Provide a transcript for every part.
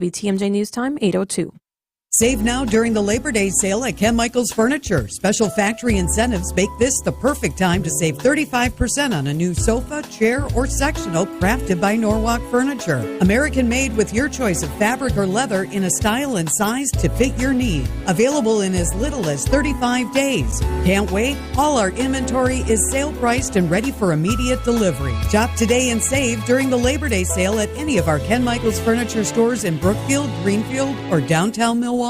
WTMJ News Time, 8:02. Save now during the Labor Day sale at Ken Michaels Furniture. Special factory incentives make this the perfect time to save 35% on a new sofa, chair, or sectional crafted by Norwalk Furniture. American made with your choice of fabric or leather in a style and size to fit your need. Available in as little as 35 days. Can't wait? All our inventory is sale priced and ready for immediate delivery. Shop today and save during the Labor Day sale at any of our Ken Michaels Furniture stores in Brookfield, Greenfield, or downtown Milwaukee.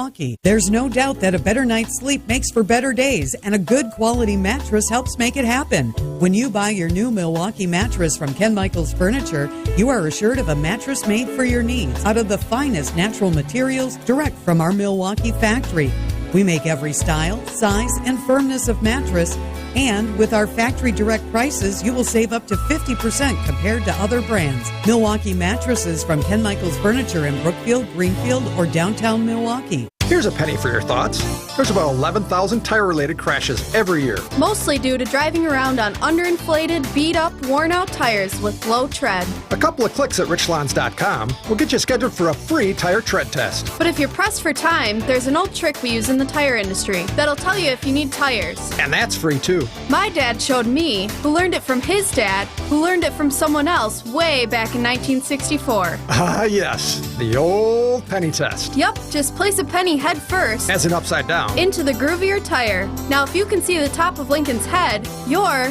There's no doubt that a better night's sleep makes for better days, and a good quality mattress helps make it happen. When you buy your new Milwaukee mattress from Ken Michaels Furniture, you are assured of a mattress made for your needs out of the finest natural materials direct from our Milwaukee factory. We make every style, size, and firmness of mattress, and with our factory direct prices, you will save up to 50% compared to other brands. Milwaukee mattresses from Ken Michaels Furniture in Brookfield, Greenfield, or downtown Milwaukee. Here's a penny for your thoughts. There's about 11,000 tire-related crashes every year. Mostly due to driving around on underinflated, beat-up, worn-out tires with low tread. A couple of clicks at richlawns.com will get you scheduled for a free tire tread test. But if you're pressed for time, there's an old trick we use in the tire industry that'll tell you if you need tires. And that's free too. My dad showed me, who learned it from his dad, who learned it from someone else way back in 1964. Ah, yes, the old penny test. Yep, just place a penny head first. As in upside down. Into the groove of your tire. Now, if you can see the top of Lincoln's head, you're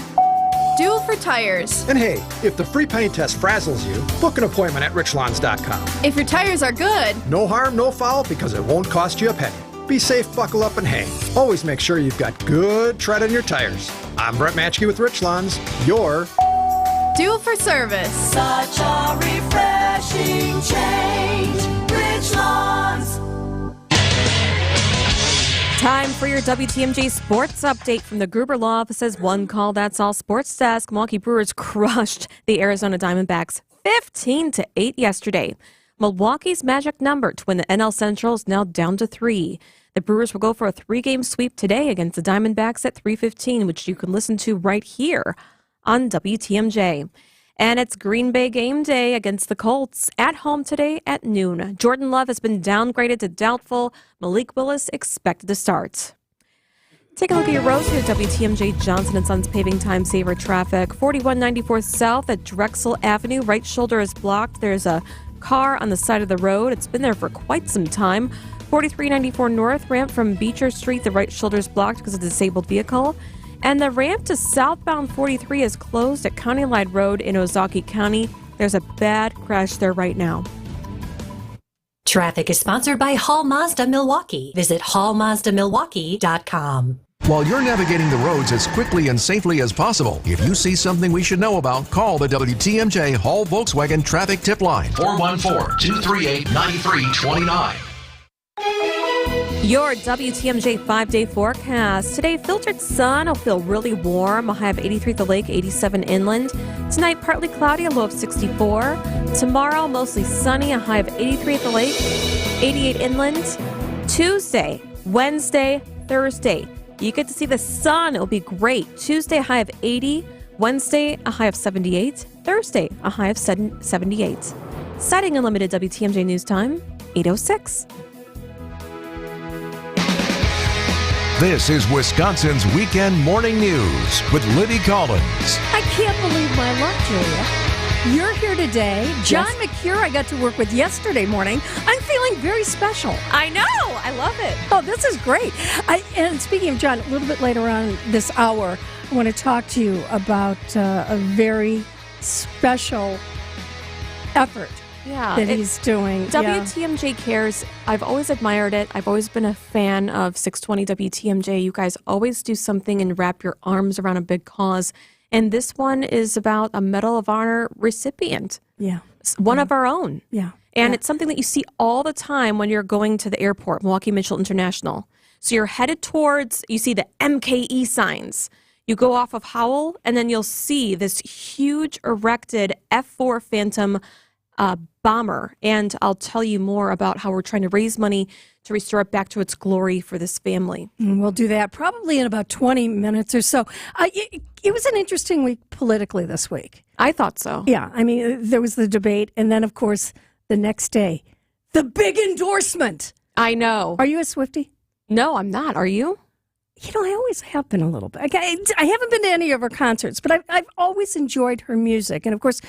due for tires. And hey, if the free penny test frazzles you, book an appointment at richlawns.com. If your tires are good, no harm, no foul, because it won't cost you a penny. Be safe, buckle up, and hang. Always make sure you've got good tread on your tires. I'm Brett Matchke with Rich Lawns. You're due for service. Such a refreshing change. Rich Lawns. Time for your WTMJ sports update from the Gruber Law Office's One Call That's All Sports Desk. Milwaukee Brewers crushed the Arizona Diamondbacks 15-8 yesterday. Milwaukee's magic number to win the NL Central is now down to 3. The Brewers will go for a 3-game sweep today against the Diamondbacks at 3:15, which you can listen to right here on WTMJ. And it's Green Bay game day against the Colts at home today at noon. Jordan Love has been downgraded to doubtful. Malik Willis expected to start. Take a look at your roads here at WTMJ. Johnson & Sons paving time saver traffic. 4194 south at Drexel Avenue. Right shoulder is blocked. There's a car on the side of the road. It's been there for quite some time. 4394 north ramp from Beecher Street. The right shoulder is blocked because of a disabled vehicle. And the ramp to southbound 43 is closed at County Line Road in Ozaukee County. There's a bad crash there right now. Traffic is sponsored by Hall Mazda Milwaukee. Visit hallmazdamilwaukee.com. While you're navigating the roads as quickly and safely as possible, if you see something we should know about, call the WTMJ Hall Volkswagen Traffic Tip Line. 414-238-9329. Your WTMJ 5-day forecast. Today, filtered sun will feel really warm. A high of 83 at the lake, 87 inland. Tonight, partly cloudy, a low of 64. Tomorrow, mostly sunny, a high of 83 at the lake, 88 inland. Tuesday, Wednesday, Thursday, you get to see the sun. It'll be great. Tuesday, a high of 80. Wednesday, a high of 78. Thursday, a high of 78. Citing Unlimited WTMJ News Time, 8:06. This is Wisconsin's Weekend Morning News with Libby Collins. I can't believe my luck, Julia. You're here today. John McCure, I got to work with yesterday morning. I'm feeling very special. I know. I love it. Oh, this is great. And speaking of John, a little bit later on this hour, I want to talk to you about a very special effort that he's doing. WTMJ Cares. I've always admired it. I've always been a fan of 620 WTMJ. You guys always do something and wrap your arms around a big cause. And this one is about a Medal of Honor recipient. Yeah. One of our own. Yeah. And it's something that you see all the time when you're going to the airport, Milwaukee Mitchell International. So you're headed towards, you see the MKE signs. You go off of Howell, and then you'll see this huge erected F-4 Phantom bomber. And I'll tell you more about how we're trying to raise money to restore it back to its glory for this family. We'll do that probably in about 20 minutes or so. It was an interesting week politically this week. I thought so. Yeah. I mean, there was the debate. And then, of course, the next day, The big endorsement. I know. Are you a Swiftie? No, I'm not. Are you? You know, I always have been a little bit. I haven't been to any of her concerts, but I've always enjoyed her music. And, of course,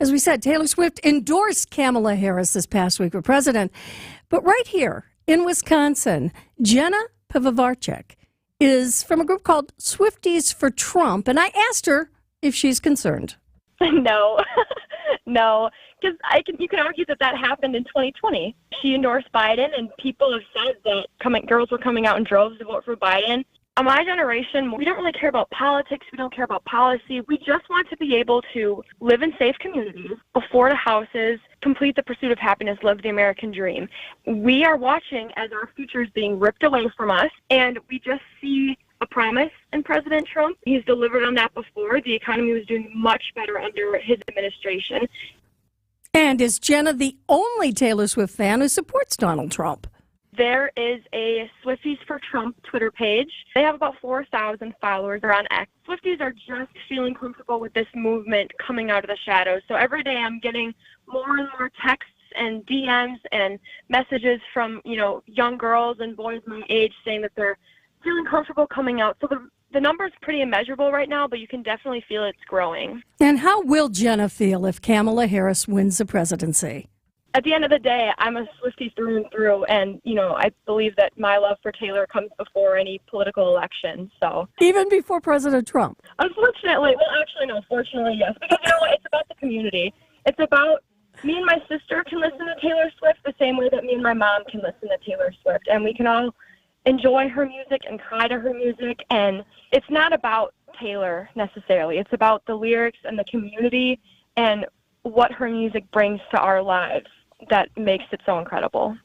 as we said, Taylor Swift endorsed Kamala Harris this past week for president. But right here in Wisconsin, Jenna Pivovarchuk is from a group called Swifties for Trump. And I asked her if she's concerned. No, no, because you can argue that happened in 2020. She endorsed Biden, and people have said that girls were coming out in droves to vote for Biden. My generation, we don't really care about politics. We don't care about policy. We just want to be able to live in safe communities, afford houses, complete the pursuit of happiness, live the American dream. We are watching as our future is being ripped away from us, and we just see a promise in President Trump. He's delivered on that before. The economy was doing much better under his administration. And is Jenna the only Taylor Swift fan who supports Donald Trump? There is a Swifties for Trump Twitter page. They have about 4,000 followers. They're on X. Swifties are just feeling comfortable with this movement coming out of the shadows. So every day I'm getting more and more texts and DMs and messages from, young girls and boys my age saying that they're feeling comfortable coming out. So the number's pretty immeasurable right now, but you can definitely feel it's growing. And how will Jenna feel if Kamala Harris wins the presidency? At the end of the day, I'm a Swiftie through and through, and, I believe that my love for Taylor comes before any political election, so. Even before President Trump? Unfortunately, fortunately, yes, because you know what, it's about the community. It's about me and my sister can listen to Taylor Swift the same way that me and my mom can listen to Taylor Swift, and we can all enjoy her music and cry to her music, and it's not about Taylor necessarily. It's about the lyrics and the community and what her music brings to our lives that makes it so incredible.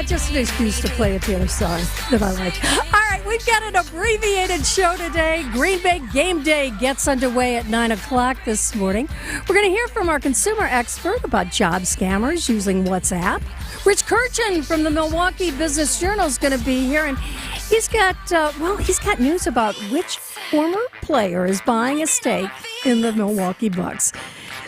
Just an excuse to play a Taylor song that I like. All right, we've got an abbreviated show today. Green Bay Game Day gets underway at 9 o'clock this morning. We're going to hear from our consumer expert about job scammers using WhatsApp. Rich Kirchen from the Milwaukee Business Journal is going to be here, and he's got news about which former player is buying a stake in the Milwaukee Bucks.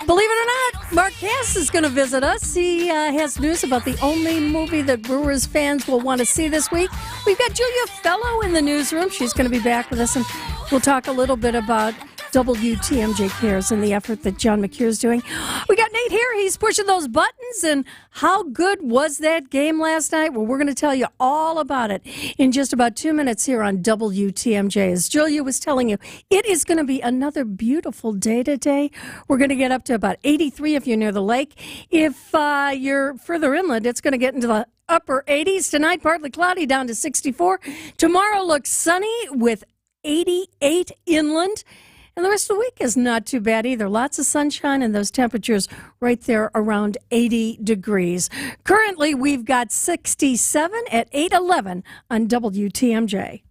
Believe it or not, Mark Cass is going to visit us. He has news about the only movie that Brewers fans will want to see this week. We've got Julia Fellow in the newsroom. She's going to be back with us, and we'll talk a little bit about WTMJ Cares and the effort that John McCure is doing. We got Nate here. He's pushing those buttons. And how good was that game last night? Well, we're going to tell you all about it in just about 2 minutes here on WTMJ. As Julia was telling you, it is going to be another beautiful day today. We're going to get up to about 83 if you're near the lake. If you're further inland, it's going to get into the upper 80s. Tonight, partly cloudy, down to 64. Tomorrow looks sunny with 88 inland. And the rest of the week is not too bad either. Lots of sunshine and those temperatures right there around 80 degrees. Currently, we've got 67 at 8:11 on WTMJ.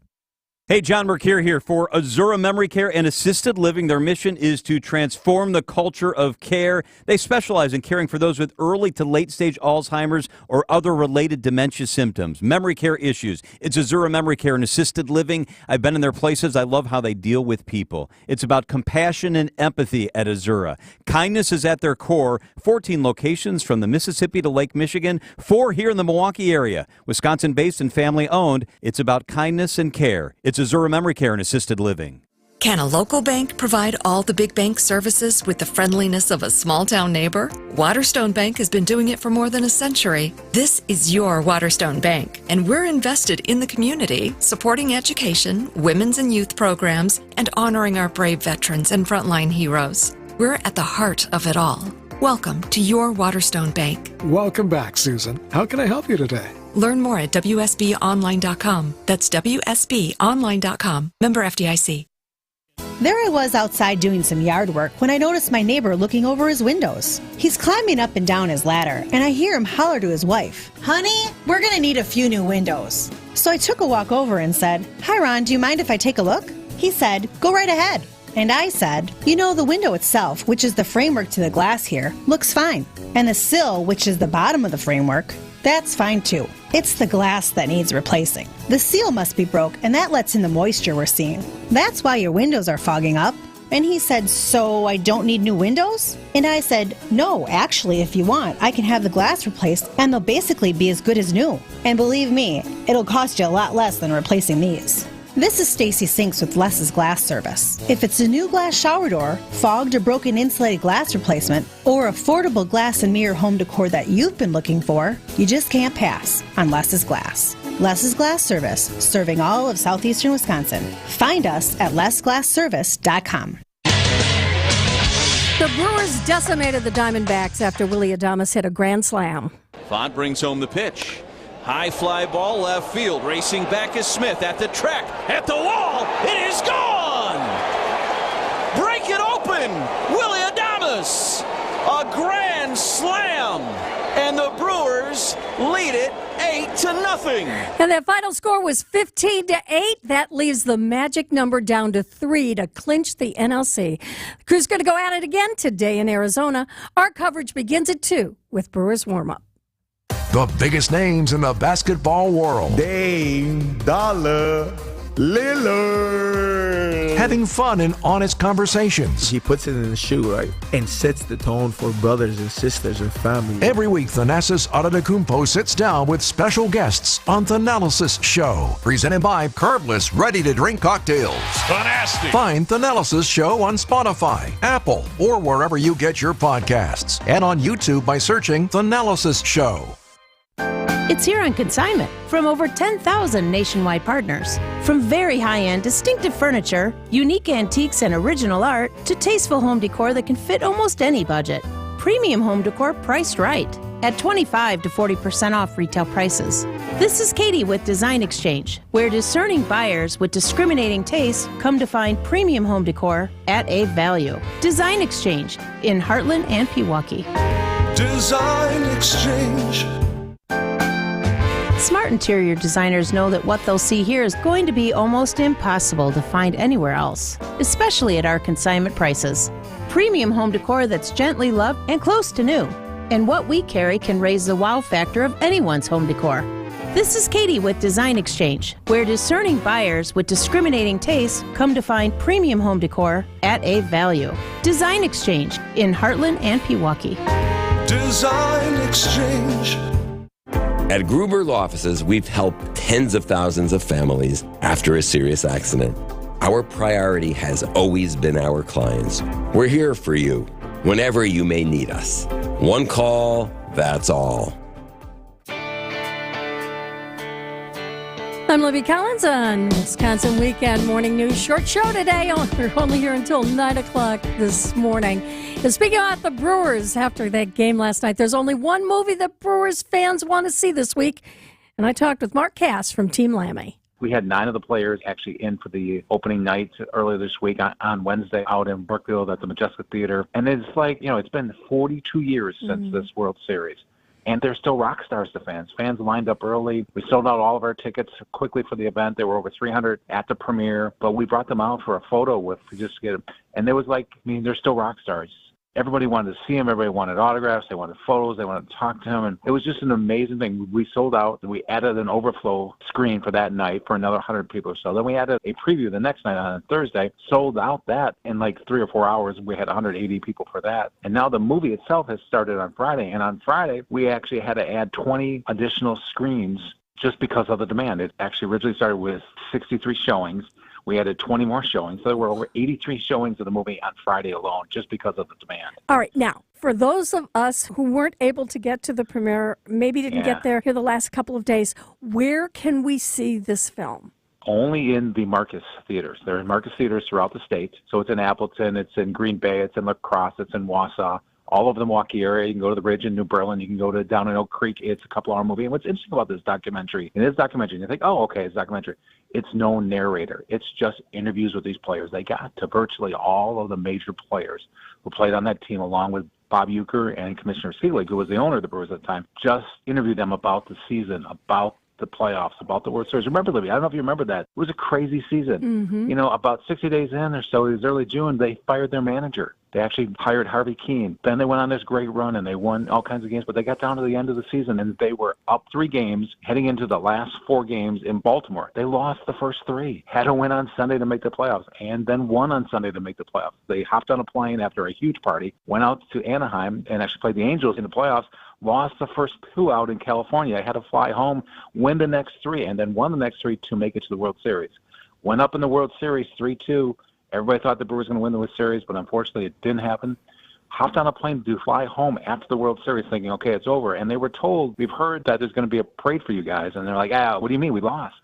Hey, John Mercure here for Azura Memory Care and Assisted Living. Their mission is to transform the culture of care. They specialize in caring for those with early to late stage Alzheimer's or other related dementia symptoms, memory care issues. It's Azura Memory Care and Assisted Living. I've been in their places. I love how they deal with people. It's about compassion and empathy at Azura. Kindness is at their core. 14 locations from the Mississippi to Lake Michigan, 4 here in the Milwaukee area. Wisconsin-based and family-owned. It's about kindness and care. It's Azura Memory Care and Assisted Living. Can a local bank provide all the big bank services with the friendliness of a small-town neighbor? Waterstone Bank has been doing it for more than a century. This is your Waterstone Bank, and we're invested in the community, supporting education, women's and youth programs, and honoring our brave veterans and frontline heroes. We're at the heart of it all. Welcome to your Waterstone Bank. Welcome back, Susan. How can I help you today? Learn more at WSBOnline.com. That's WSBOnline.com. Member FDIC. There I was outside doing some yard work when I noticed my neighbor looking over his windows. He's climbing up and down his ladder, and I hear him holler to his wife, "Honey, we're going to need a few new windows." So I took a walk over and said, "Hi, Ron, do you mind if I take a look?" He said, "Go right ahead." And I said, the window itself, which is the framework to the glass here, looks fine. And the sill, which is the bottom of the framework, that's fine too. It's the glass that needs replacing. The seal must be broke, and that lets in the moisture we're seeing. That's why your windows are fogging up. And he said, so I don't need new windows? And I said, no, actually, if you want, I can have the glass replaced and they'll basically be as good as new. And believe me, it'll cost you a lot less than replacing these. This is Stacy Sinks with Les's Glass Service. If it's a new glass shower door, fogged or broken insulated glass replacement, or affordable glass and mirror home decor that you've been looking for, you just can't pass on Les's Glass. Les's Glass Service, serving all of southeastern Wisconsin. Find us at lesglassservice.com. The Brewers decimated the Diamondbacks after Willie Adames hit a grand slam. Font brings home the pitch. High fly ball left field. Racing back is Smith at the track. At the wall. It is gone. Break it open. Willie Adames. A grand slam. And the Brewers lead it 8-0. And that final score was 15-8. That leaves the magic number down to 3 to clinch the NLC. The Crew's going to go at it again today in Arizona. Our coverage begins at 2 with Brewers warm-up. The biggest names in the basketball world. Dame Dollar Lillard. Having fun and honest conversations. He puts it in the shoe, right? And sets the tone for brothers and sisters and family. Every week, Thanasis Adetokounmpo sits down with special guests on Thanalysis Show. Presented by Carbless Ready-to-Drink Cocktails. Fantastic. Find Thanalysis Show on Spotify, Apple, or wherever you get your podcasts. And on YouTube by searching Thanalysis Show. It's here on consignment from over 10,000 nationwide partners. From very high-end, distinctive furniture, unique antiques and original art, to tasteful home decor that can fit almost any budget. Premium home decor priced right at 25 to 40% off retail prices. This is Katie with Design Exchange, where discerning buyers with discriminating tastes come to find premium home decor at a value. Design Exchange in Heartland and Pewaukee. Design Exchange. Smart interior designers know that what they'll see here is going to be almost impossible to find anywhere else, especially at our consignment prices. Premium home decor that's gently loved and close to new. And what we carry can raise the wow factor of anyone's home decor. This is Katie with Design Exchange, where discerning buyers with discriminating tastes come to find premium home decor at a value. Design Exchange in Heartland and Pewaukee. Design Exchange. At Gruber Law Offices, we've helped tens of thousands of families after a serious accident. Our priority has always been our clients. We're here for you whenever you may need us. One call, that's all. I'm Libby Collins on Wisconsin Weekend Morning News. Short show today. We're only here until 9 o'clock this morning. And speaking about the Brewers, after that game last night, there's only one movie that Brewers fans want to see this week. And I talked with Mark Cass from Team Lammy. We had 9 of the players actually in for the opening night earlier this week on Wednesday out in Brookfield at the Majestic Theater. And it's like, it's been 42 years since this World Series. And they're still rock stars to fans. Fans lined up early. We sold out all of our tickets quickly for the event. There were over 300 at the premiere. But we brought them out for a photo just to get them. And there was they're still rock stars. Everybody wanted to see him. Everybody wanted autographs. They wanted photos. They wanted to talk to him. And it was just an amazing thing. We sold out. We added an overflow screen for that night for another 100 people or so. Then we added a preview the next night on Thursday, sold out that in 3 or 4 hours. We had 180 people for that. And now the movie itself has started on Friday. And on Friday, we actually had to add 20 additional screens just because of the demand. It actually originally started with 63 showings. We added 20 more showings. So there were over 83 showings of the movie on Friday alone just because of the demand. All right. Now, for those of us who weren't able to get to the premiere, maybe didn't get there here the last couple of days, where can we see this film? Only in the Marcus theaters. There are Marcus theaters throughout the state. So it's in Appleton, it's in Green Bay, it's in La Crosse, it's in Wausau. All over the Milwaukee area. You can go to the Bridge in New Berlin. You can go to down in Oak Creek. It's a couple-hour movie. And what's interesting about this documentary, you think, oh, okay, it's a documentary. It's no narrator. It's just interviews with these players. They got to virtually all of the major players who played on that team, along with Bob Uecker and Commissioner Seelig, who was the owner of the Brewers at the time. Just interviewed them about the season, about the playoffs, about the World Series. Remember, Libby, I don't know if you remember that. It was a crazy season. Mm-hmm. About 60 days in or so, it was early June, they fired their manager. They actually hired Harvey Keene. Then they went on this great run, and they won all kinds of games. But they got down to the end of the season, and they were up 3 games heading into the last 4 games in Baltimore. They lost the first 3. Had to win on Sunday to make the playoffs, and then won on Sunday to make the playoffs. They hopped on a plane after a huge party, went out to Anaheim, and actually played the Angels in the playoffs, lost the first 2 out in California, had to fly home, win the next 3, and then won the next 3 to make it to the World Series. Went up in the World Series 3-2. Everybody thought the Brewers were going to win the World Series, but unfortunately it didn't happen. Hopped on a plane to fly home after the World Series thinking, okay, it's over. And they were told, we've heard that there's going to be a parade for you guys. And they're like, what do you mean? We lost.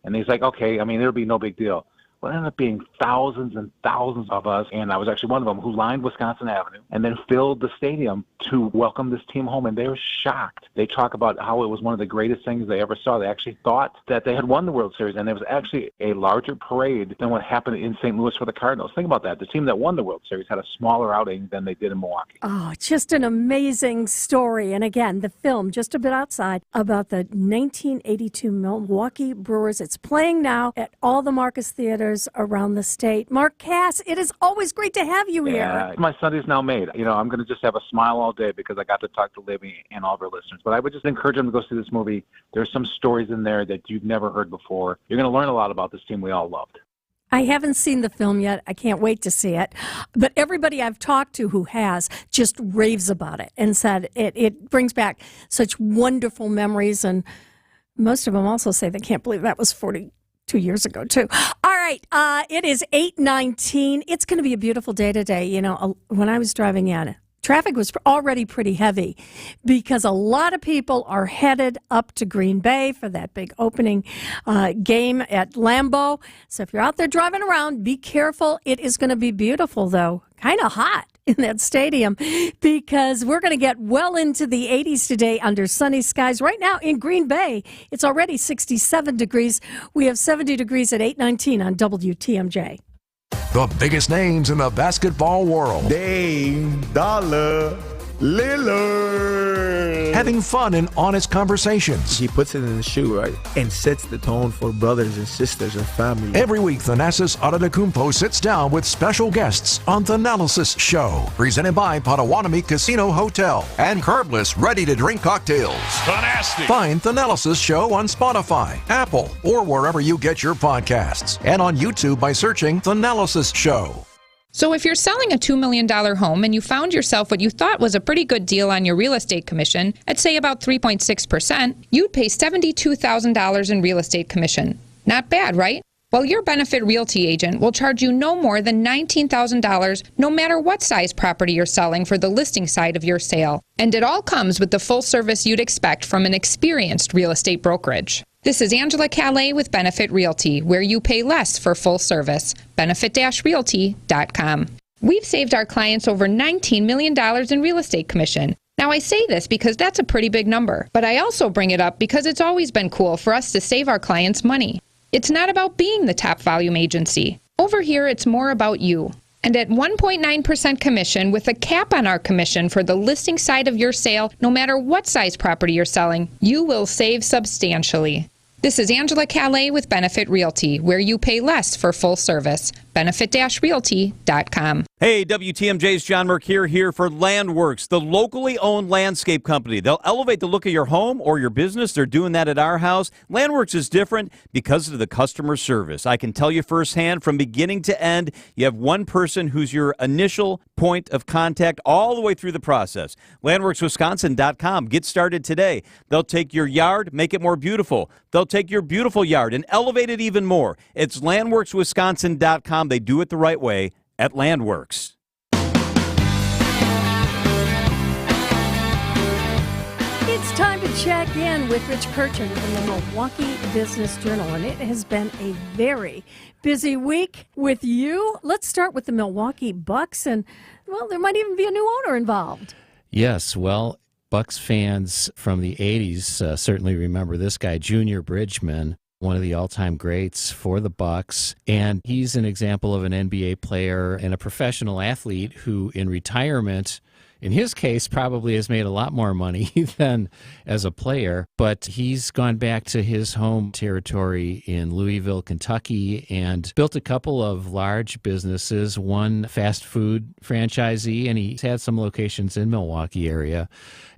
And he's like, okay, it'll be no big deal. Well, it ended up being thousands and thousands of us, and I was actually one of them, who lined Wisconsin Avenue and then filled the stadium to welcome this team home, and they were shocked. They talk about how it was one of the greatest things they ever saw. They actually thought that they had won the World Series, and there was actually a larger parade than what happened in St. Louis for the Cardinals. Think about that. The team that won the World Series had a smaller outing than they did in Milwaukee. Oh, just an amazing story. And again, the film, just a bit outside, about the 1982 Milwaukee Brewers. It's playing now at all the Marcus Theaters around the state. Mark Cass, it is always great to have you here. My Sunday's now made. I'm going to just have a smile all day because I got to talk to Libby and all of our listeners. But I would just encourage them to go see this movie. There's some stories in there that you've never heard before. You're going to learn a lot about this team we all loved. I haven't seen the film yet. I can't wait to see it. But everybody I've talked to who has just raves about it and said it brings back such wonderful memories. And most of them also say they can't believe that was 42 years ago, too. All right. It is 8:19. It's going to be a beautiful day today. When I was driving in, traffic was already pretty heavy because a lot of people are headed up to Green Bay for that big opening game at Lambeau. So if you're out there driving around, be careful. It is going to be beautiful, though. Kind of hot in that stadium because we're going to get well into the 80s today under sunny skies. Right now in Green Bay, it's already 67 degrees. We have 70 degrees at 8:19 on WTMJ. The biggest names in the basketball world. Dame Dollar Lillard. Having fun and honest conversations. He puts it in the shoe, right? And sets the tone for brothers and sisters and family. Every week, Thanasis Adetokounmpo sits down with special guests on The Analysis Show. Presented by Potawatomi Casino Hotel and curbless, ready-to-drink cocktails. Fantastic. Find The Analysis Show on Spotify, Apple, or wherever you get your podcasts. And on YouTube by searching The Analysis Show. So if you're selling a $2 million home and you found yourself what you thought was a pretty good deal on your real estate commission, at say about 3.6%, you'd pay $72,000 in real estate commission. Not bad, right? Well, your Benefit Realty agent will charge you no more than $19,000 no matter what size property you're selling for the listing side of your sale. And it all comes with the full service you'd expect from an experienced real estate brokerage. This is Angela Calais with Benefit Realty, where you pay less for full service. Benefit-realty.com. We've saved our clients over $19 million in real estate commission. Now, I say this because that's a pretty big number, but I also bring it up because it's always been cool for us to save our clients money. It's not about being the top volume agency. Over here, it's more about you. And at 1.9% commission with a cap on our commission for the listing side of your sale, no matter what size property you're selling, you will save substantially. This is Angela Calais with Benefit Realty, where you pay less for full service. Benefit-realty.com. Hey, WTMJ's John Mercure here for Landworks, the locally owned landscape company. They'll elevate the look of your home or your business. They're doing that at our house. Landworks is different because of the customer service. I can tell you firsthand, from beginning to end, you have one person who's your initial point of contact all the way through the process. LandworksWisconsin.com. Get started today. They'll take your yard, make it more beautiful. They'll take your beautiful yard and elevate it even more. It's LandworksWisconsin.com. They do it the right way at Landworks. It's time to check in with Rich Kirchen from the Milwaukee Business Journal, and it has been a very busy week with you. Let's start with the Milwaukee Bucks, and, well, there might even be a new owner involved. Yes, well, Bucks fans from the 80s certainly remember this guy, Junior Bridgman, one of the all-time greats for the Bucks, and he's an example of an NBA player and a professional athlete who, in retirement, in his case, probably has made a lot more money than as a player. But he's gone back to his home territory in Louisville, Kentucky, and built a couple of large businesses, one fast food franchisee, and he's had some locations in Milwaukee area,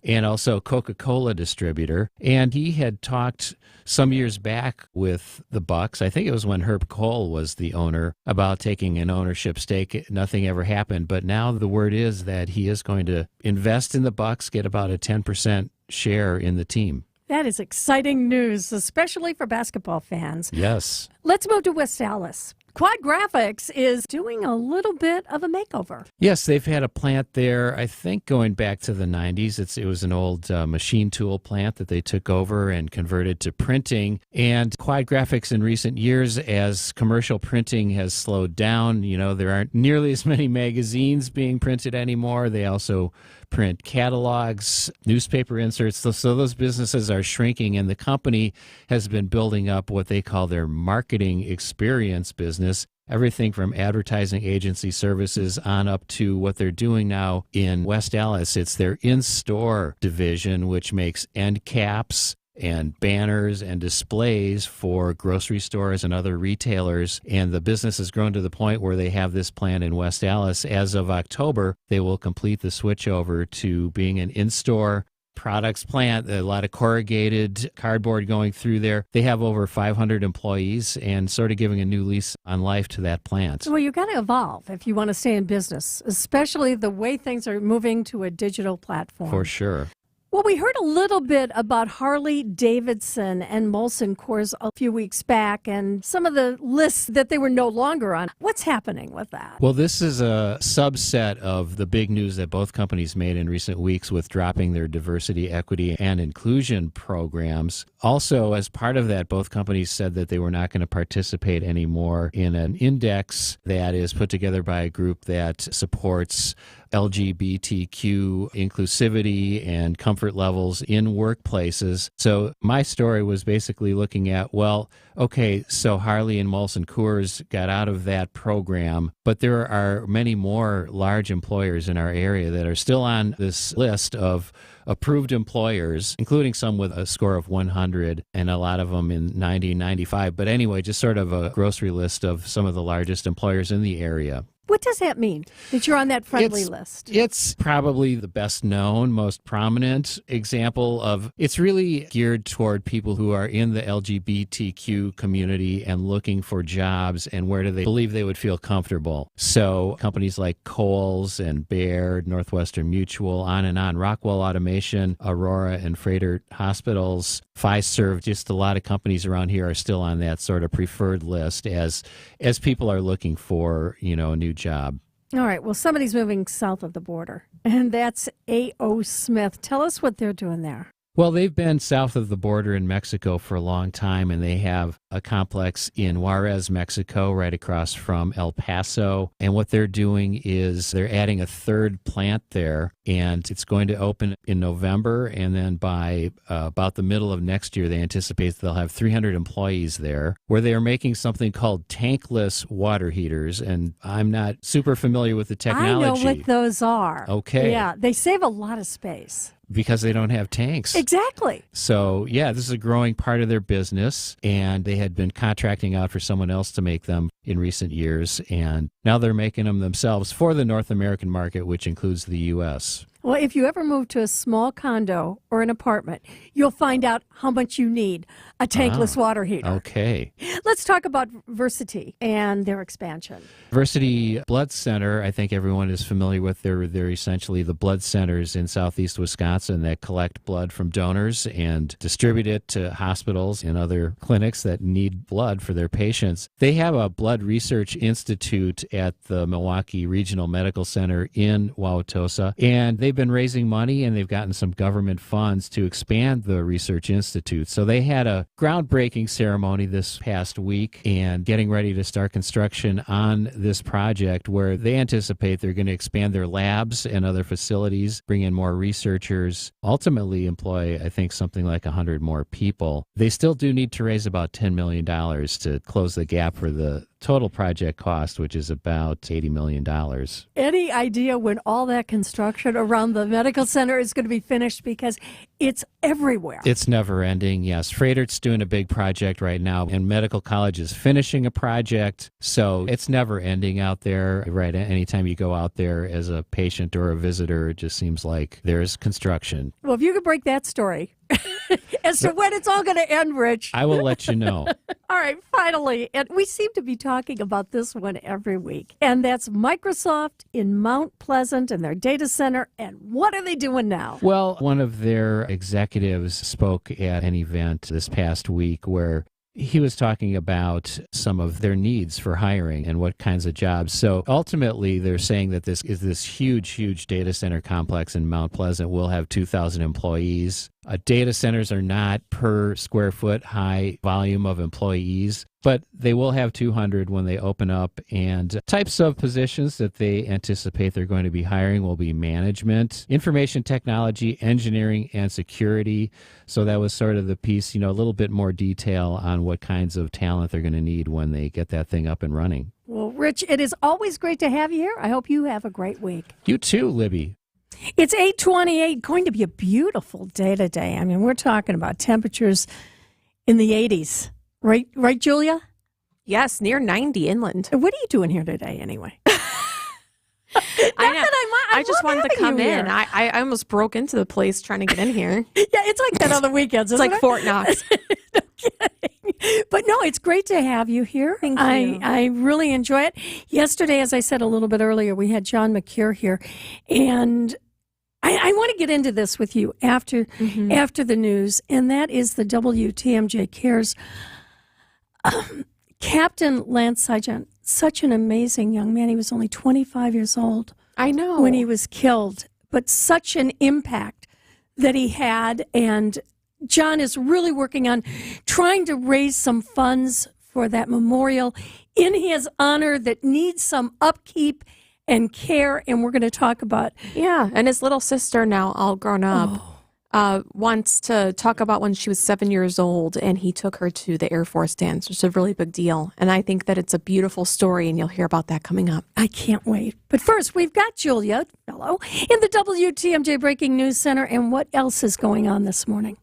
and also Coca-Cola distributor. And he had talked some years back with the Bucks, I think it was when Herb Kohl was the owner, about taking an ownership stake. Nothing ever happened, but now the word is that he is going to invest in the Bucks, get about a 10% share in the team. That is exciting news, especially for basketball fans. Yes. Let's move to West Allis. Quad Graphics is doing a little bit of a makeover. Yes, they've had a plant there, I think, going back to the 90s. It was an old machine tool plant that they took over and converted to printing. And Quad Graphics in recent years, as commercial printing has slowed down, there aren't nearly as many magazines being printed anymore. They also print catalogs, newspaper inserts. So those businesses are shrinking, and the company has been building up what they call their marketing experience business. Everything from advertising agency services on up to what they're doing now in West Allis. It's their in-store division, which makes end caps and banners and displays for grocery stores and other retailers. And the business has grown to the point where they have this plant in West Allis. As of October, they will complete the switch over to being an in-store products plant, a lot of corrugated cardboard going through there. They have over 500 employees and sort of giving a new lease on life to that plant. Well, you've got to evolve if you want to stay in business, especially the way things are moving to a digital platform. For sure. Well, we heard a little bit about Harley Davidson and Molson Coors a few weeks back and some of the lists that they were no longer on. What's happening with that? Well, this is a subset of the big news that both companies made in recent weeks with dropping their diversity, equity, and inclusion programs. Also, as part of that, both companies said that they were not going to participate anymore in an index that is put together by a group that supports LGBTQ inclusivity and comfort levels in workplaces. So my story was basically looking at, well, okay, so Harley and Molson Coors got out of that program, but there are many more large employers in our area that are still on this list of approved employers, including some with a score of 100 and a lot of them in 90, 95. But anyway, just sort of a grocery list of some of the largest employers in the area. What does that mean, that you're on that friendly list? It's probably the best known, most prominent example of, it's really geared toward people who are in the LGBTQ community and looking for jobs and where do they believe they would feel comfortable. So companies like Kohl's and Baird, Northwestern Mutual, on and on, Rockwell Automation, Aurora and Freighter Hospitals, Fiserv, just a lot of companies around here are still on that sort of preferred list as people are looking for, a new job. All right. Well, somebody's moving south of the border, and that's A.O. Smith. Tell us what they're doing there. Well, they've been south of the border in Mexico for a long time, and they have a complex in Juarez, Mexico, right across from El Paso. And what they're doing is they're adding a third plant there, and it's going to open in November. And then by about the middle of next year, they anticipate they'll have 300 employees there, where they are making something called tankless water heaters. And I'm not super familiar with the technology. I know what those are. Okay. Yeah, they save a lot of space. Because they don't have tanks. Exactly. So, yeah, this is a growing part of their business, and they had been contracting out for someone else to make them in recent years, and now they're making them themselves for the North American market, which includes the U.S. Well, if you ever move to a small condo or an apartment, you'll find out how much you need a tankless water heater. Okay. Let's talk about Versity and their expansion. Versity Blood Center, I think everyone is familiar with. They're essentially the blood centers in southeast Wisconsin that collect blood from donors and distribute it to hospitals and other clinics that need blood for their patients. They have a blood research institute at the Milwaukee Regional Medical Center in Wauwatosa, and they've been raising money and they've gotten some government funds to expand the research institute. So they had a groundbreaking ceremony this past week and getting ready to start construction on this project, where they anticipate they're going to expand their labs and other facilities, bring in more researchers, ultimately employ, I think, something like 100 more people. They still do need to raise about $10 million to close the gap for the total project cost, which is about $80 million. Any idea when all that construction around the medical center is going to be finished? Because it's everywhere. It's never ending, yes. Freightert's doing a big project right now, and Medical College is finishing a project. So it's never ending out there, right? Anytime you go out there as a patient or a visitor, it just seems like there's construction. Well, if you could break that story as to when it's all going to end, Rich. I will let you know. All right, finally, and we seem to be talking about this one every week, and that's Microsoft in Mount Pleasant and their data center, and what are they doing now? Well, one of their executives spoke at an event this past week where he was talking about some of their needs for hiring and what kinds of jobs. So ultimately, they're saying that this huge data center complex in Mount Pleasant will have 2,000 employees. Data centers are not per square foot high volume of employees, but they will have 200 when they open up. And types of positions that they anticipate they're going to be hiring will be management, information technology, engineering, and security. So that was sort of the piece, a little bit more detail on what kinds of talent they're going to need when they get that thing up and running. Well, Rich, it is always great to have you here. I hope you have a great week. You too, Libby. It's 8:28, going to be a beautiful day today. I mean, we're talking about temperatures in the 80s. Right, Julia? Yes, near 90 inland. What are you doing here today anyway? I just wanted to come in. I almost broke into the place trying to get in here. Yeah, it's like that on the weekends. It's like Fort Knox. No kidding. But no, it's great to have you here. Thank you. I really enjoy it. Yesterday, as I said a little bit earlier, we had John McCure here, and I want to get into this with you after the news, and that is the WTMJ Cares Captain Lance Sargent. Such an amazing young man. He was only 25 years old. I know. When he was killed, but such an impact that he had, and John is really working on trying to raise some funds for that memorial in his honor that needs some upkeep and care, and we're going to talk about. Yeah, and his little sister, now all grown up, wants to talk about when she was 7 years old, and he took her to the Air Force dance, which is a really big deal. And I think that it's a beautiful story, and you'll hear about that coming up. I can't wait. But first, we've got Julia Fellow in the WTMJ Breaking News Center, and what else is going on this morning?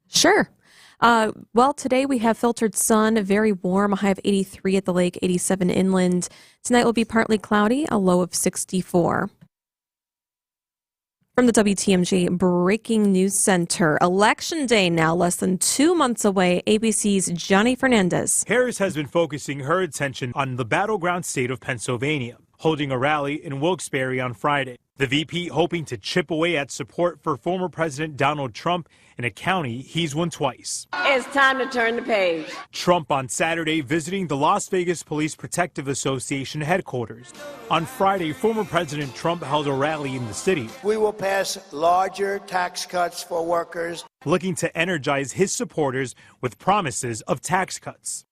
Sure. Well, today we have filtered sun, very warm, a high of 83 at the lake, 87 inland. Tonight will be partly cloudy, a low of 64. From the WTMJ Breaking News Center, Election Day now less than 2 months away. ABC's Johnny Fernandez. Harris has been focusing her attention on the battleground state of Pennsylvania, holding a rally in Wilkes-Barre on Friday. The VP hoping to chip away at support for former President Donald Trump in a county he's won twice. It's time to turn the page. Trump on Saturday visiting the Las Vegas Police Protective Association headquarters. On Friday, former President Trump held a rally in the city. We will pass larger tax cuts for workers. Looking to energize his supporters with promises of tax cuts.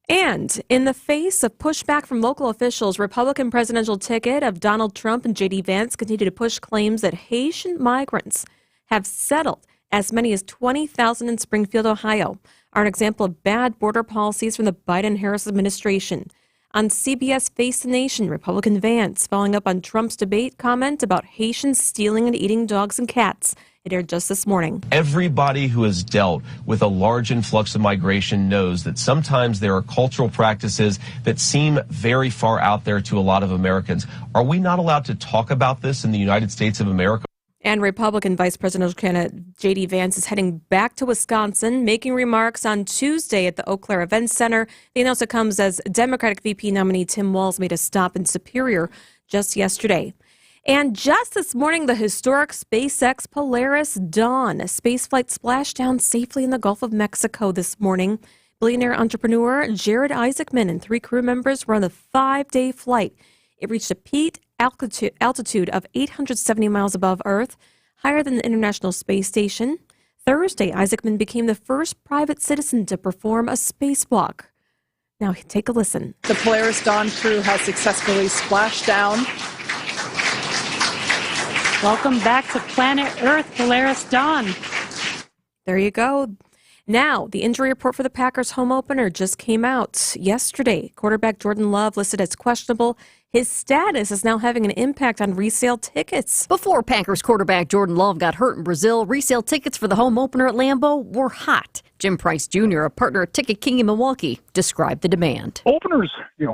And in the face of pushback from local officials, Republican presidential ticket of Donald Trump and J.D. Vance continue to push claims that Haitian migrants have settled as many as 20,000 in Springfield, Ohio, are an example of bad border policies from the Biden-Harris administration. On CBS Face the Nation, Republican Vance, following up on Trump's debate comment about Haitians stealing and eating dogs and cats. It aired just this morning. Everybody who has dealt with a large influx of migration knows that sometimes there are cultural practices that seem very far out there to a lot of Americans. Are we not allowed to talk about this in the United States of America? And Republican Vice Presidential candidate J.D. Vance is heading back to Wisconsin, making remarks on Tuesday at the Eau Claire Events Center. The announcement comes as Democratic VP nominee Tim Walz made a stop in Superior just yesterday. And just this morning, the historic SpaceX Polaris Dawn spaceflight splashed down safely in the Gulf of Mexico this morning. Billionaire entrepreneur Jared Isaacman and 3 crew members were on the 5-day flight. It reached a peak altitude of 870 miles above Earth, higher than the International Space Station. Thursday, Isaacman became the first private citizen to perform a spacewalk. Now, take a listen. The Polaris Dawn crew has successfully splashed down. Welcome back to planet Earth, Polaris Dawn. There you go. Now, the injury report for the Packers home opener just came out yesterday. Quarterback Jordan Love listed as questionable. His status is now having an impact on resale tickets. Before Packers quarterback Jordan Love got hurt in Brazil, resale tickets for the home opener at Lambeau were hot. Jim Price Jr., a partner at Ticket King in Milwaukee, described the demand. Openers,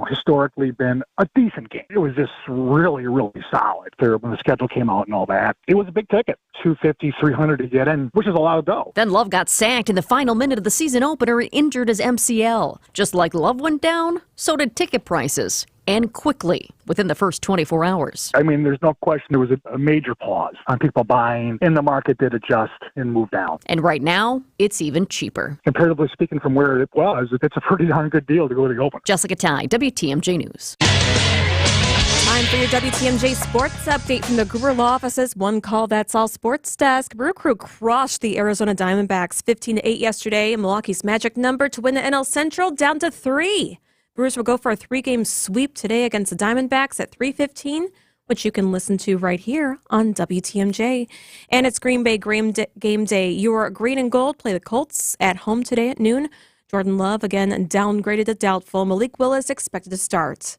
historically been a decent game. It was just really, really solid. When the schedule came out and all that, it was a big ticket, $250, $300 to get in, which is a lot of dough. Then Love got sacked in the final minute of the season opener and injured his MCL. Just like Love went down, so did ticket prices. And quickly, within the first 24 hours. I mean, there's no question there was a major pause on people buying, and the market did adjust and move down. And right now, it's even cheaper. Comparatively speaking from where it was, it's a pretty darn good deal to go to the open. Jessica Ty, WTMJ News. Time for your WTMJ sports update from the Gruber Law Office's One Call That's All Sports Desk. Brew Crew crushed the Arizona Diamondbacks 15-8 yesterday. Milwaukee's magic number to win the NL Central down to 3. Brewers will go for a 3-game sweep today against the Diamondbacks at 3:15, which you can listen to right here on WTMJ. And it's Green Bay game day. Your green and gold play the Colts at home today at noon. Jordan Love again downgraded to doubtful. Malik Willis expected to start.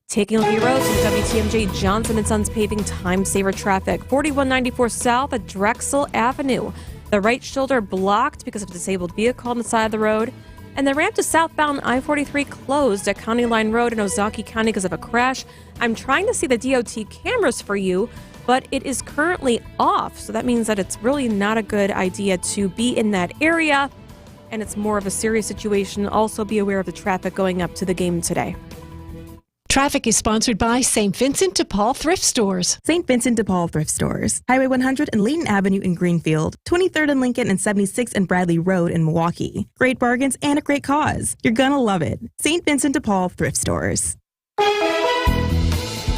Taking a look at your roads with WTMJ Johnson & Sons paving time saver traffic. 4194 south at Drexel Avenue. The right shoulder blocked because of a disabled vehicle on the side of the road. And the ramp to southbound I-43 closed at County Line Road in Ozaukee County because of a crash. I'm trying to see the DOT cameras for you, but it is currently off. So that means that it's really not a good idea to be in that area. And it's more of a serious situation. Also be aware of the traffic going up to the game today. Traffic is sponsored by St. Vincent de Paul Thrift Stores. St. Vincent de Paul Thrift Stores. Highway 100 and Layton Avenue in Greenfield. 23rd and Lincoln and 76th and Bradley Road in Milwaukee. Great bargains and a great cause. You're gonna love it. St. Vincent de Paul Thrift Stores.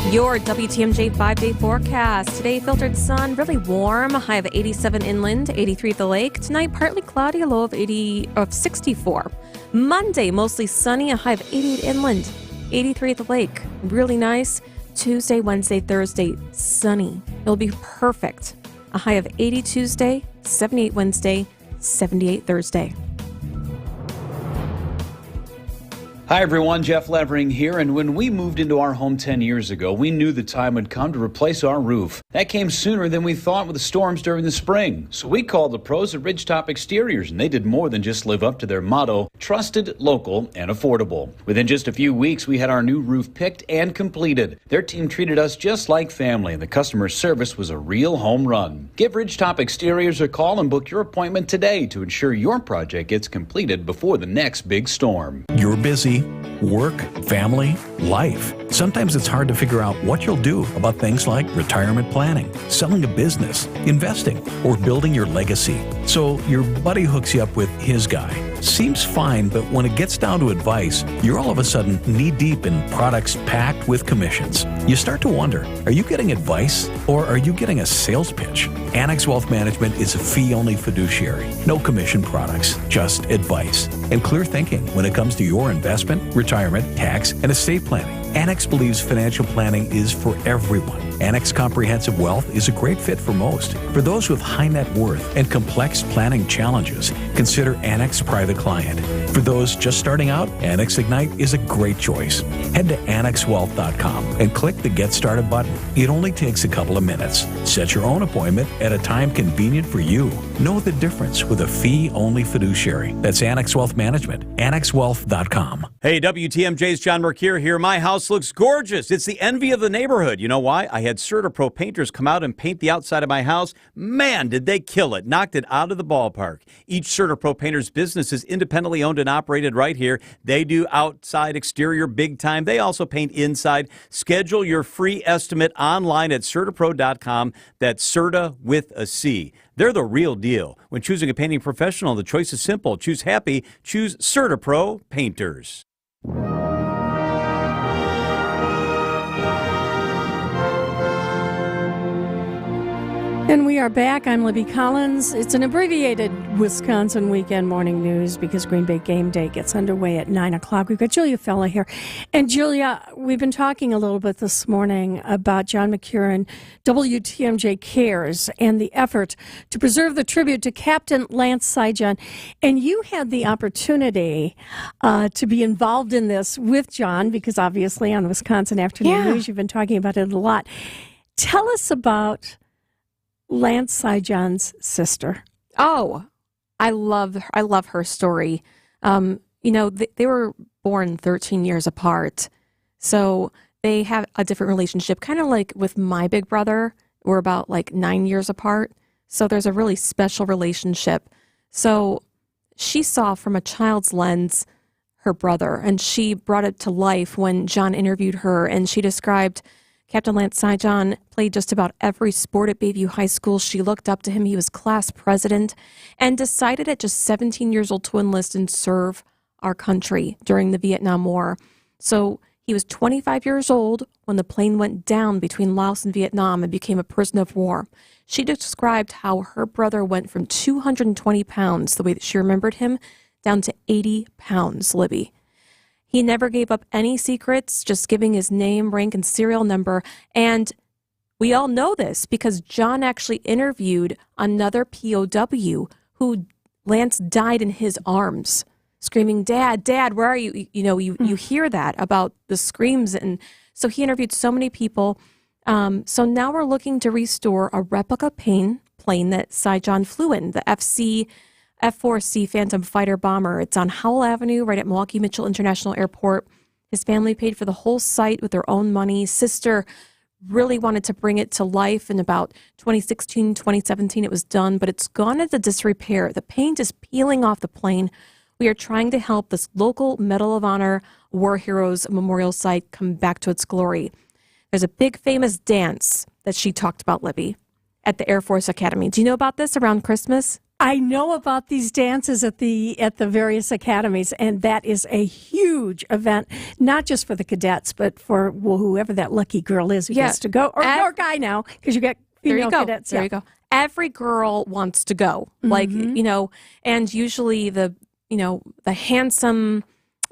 Your WTMJ 5-day forecast. Today, filtered sun, really warm. A high of 87 inland, 83 at the lake. Tonight, partly cloudy, a low of 64. Monday, mostly sunny, a high of 88 inland. 83 at the lake. Really nice. Tuesday, Wednesday, Thursday, sunny. It'll be perfect. A high of 80 Tuesday, 78 Wednesday, 78 Thursday. Hi everyone, Jeff Levering here, and when we moved into our home 10 years ago, we knew the time had come to replace our roof. That came sooner than we thought with the storms during the spring. So we called the pros at Ridgetop Exteriors, and they did more than just live up to their motto, trusted, local, and affordable. Within just a few weeks, we had our new roof picked and completed. Their team treated us just like family, and the customer service was a real home run. Give Ridgetop Exteriors a call and book your appointment today to ensure your project gets completed before the next big storm. You're busy. Work, family, life. Sometimes it's hard to figure out what you'll do about things like retirement planning, selling a business, investing, or building your legacy. So your buddy hooks you up with his guy. Seems fine, but when it gets down to advice, you're all of a sudden knee-deep in products packed with commissions. You start to wonder, are you getting advice or are you getting a sales pitch? Annex Wealth Management is a fee-only fiduciary. No commission products, just advice. And clear thinking when it comes to your investment, retirement, tax, and estate planning. Annex believes financial planning is for everyone. Annex Comprehensive Wealth is a great fit for most. For those with high net worth and complex planning challenges, consider Annex Private Client. For those just starting out, Annex Ignite is a great choice. Head to annexwealth.com and click the Get Started button. It only takes a couple of minutes. Set your own appointment at a time convenient for you. Know the difference with a fee-only fiduciary. That's Annex Wealth Management. annexwealth.com. Hey, WTMJ's John Mercure here. My house looks gorgeous. It's the envy of the neighborhood. You know why? I had CertaPro painters come out and paint the outside of my house. Man, did they kill it. Knocked it out of the ballpark. Each CertaPro painter's business is independently owned and operated right here. They do outside, exterior, big time. They also paint inside. Schedule your free estimate online at CertaPro.com. That's Certa with a C. They're the real deal. When choosing a painting professional, the choice is simple. Choose happy. Choose CertaPro Painters. And we are back. I'm Libby Collins. It's an abbreviated Wisconsin weekend morning news because Green Bay game day gets underway at 9 o'clock. We've got Julia Fella here. And Julia, we've been talking a little bit this morning about John McCurran, WTMJ Cares, and the effort to preserve the tribute to Captain Lance Sijon. And you had the opportunity to be involved in this with John because obviously on Wisconsin Afternoon News, you've been talking about it a lot. Tell us about Lance Sijon's sister. Oh, I love her story. They were born 13 years apart, so they have a different relationship, kind of like with my big brother. We're about 9 years apart, so there's a really special relationship. So she saw from a child's lens her brother, and she brought it to life when John interviewed her, and she described Captain Lance Sijon played just about every sport at Bayview High School. She looked up to him. He was class president and decided at just 17 years old to enlist and serve our country during the Vietnam War. So he was 25 years old when the plane went down between Laos and Vietnam and became a prisoner of war. She described how her brother went from 220 pounds, the way that she remembered him, down to 80 pounds, Libby. He never gave up any secrets, just giving his name, rank, and serial number. And we all know this because John actually interviewed another POW who Lance died in his arms, screaming, "Dad, Dad, where are you?" You hear that about the screams. And so he interviewed so many people. So now we're looking to restore a replica plane that Sijon flew in, the F-4C Phantom fighter bomber. It's on Howell Avenue, right at Milwaukee Mitchell International Airport. His family paid for the whole site with their own money. Sister really wanted to bring it to life. In about 2016, 2017, it was done, but it's gone into disrepair. The paint is peeling off the plane. We are trying to help this local Medal of Honor War Heroes Memorial site come back to its glory. There's a big famous dance that she talked about, Libby, at the Air Force Academy. Do you know about this around Christmas? I know about these dances at the various academies, and that is a huge event, not just for the cadets, but for whoever that lucky girl is who gets to go, or guy now, because you get female cadets. There you go. Every girl wants to go, and usually the handsome